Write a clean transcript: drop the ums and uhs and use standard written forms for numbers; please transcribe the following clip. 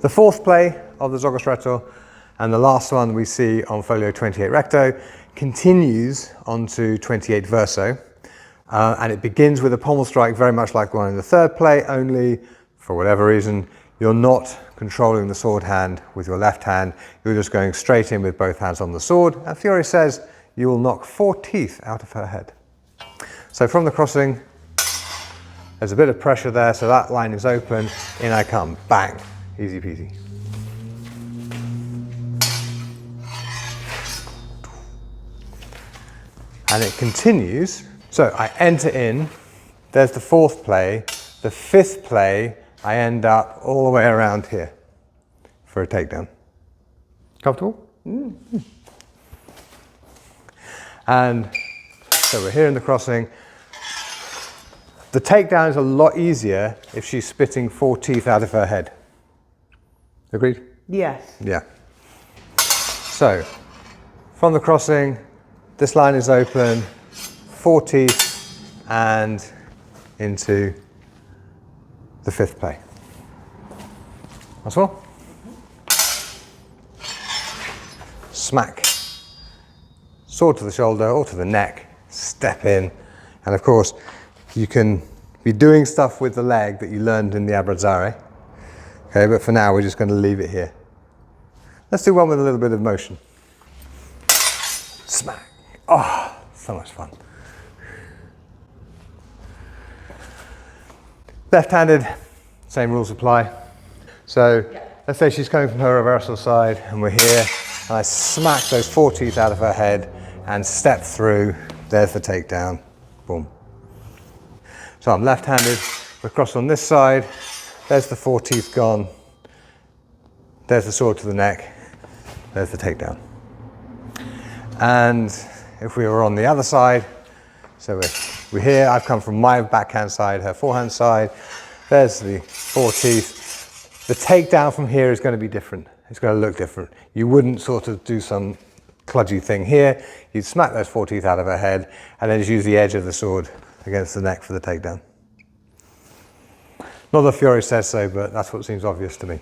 The fourth play of the Stretto, and the last one we see on folio 28 recto, continues onto 28 verso, and it begins with a pommel strike very much like the one in the third play, only for whatever reason you're not controlling the sword hand with your left hand, you're just going straight in with both hands on the sword, and Fiore says you will knock 4 teeth out of her head. So from the crossing, there's a bit of pressure there, so that line is open, in I come, bang, easy peasy. And it continues, so I enter in, there's the fourth play, the fifth play, I end up all the way around here for a takedown. Comfortable? Mm-hmm. And so we're here in the crossing. The takedown is a lot easier if she's spitting 4 teeth out of her head. Agreed? Yes. Yeah. So, from the crossing, this line is open, 4 teeth, and into the fifth play. That's all. Smack. Sword to the shoulder or to the neck, step in, and of course you can be doing stuff with the leg that you learned in the abbracciare. Okay, but for now we're just going to leave it here. Let's do one with a little bit of motion. Smack. Oh, so much fun. Left-handed, same rules apply. So let's say she's coming from her reversal side and we're here, and I smack those 4 teeth out of her head and step through. There's the takedown. Boom. So I'm left-handed, we're crossed on this side, there's the 4 teeth gone, there's the sword to the neck, there's the takedown. And if we were on the other side, so we're here, I've come from my backhand side, her forehand side, there's the 4 teeth. The takedown from here is going to be different, it's going to look different. You wouldn't sort of do some kludgy thing here, you'd smack those 4 teeth out of her head and then just use the edge of the sword against the neck for the takedown. Not that Fiore says so, but that's what seems obvious to me.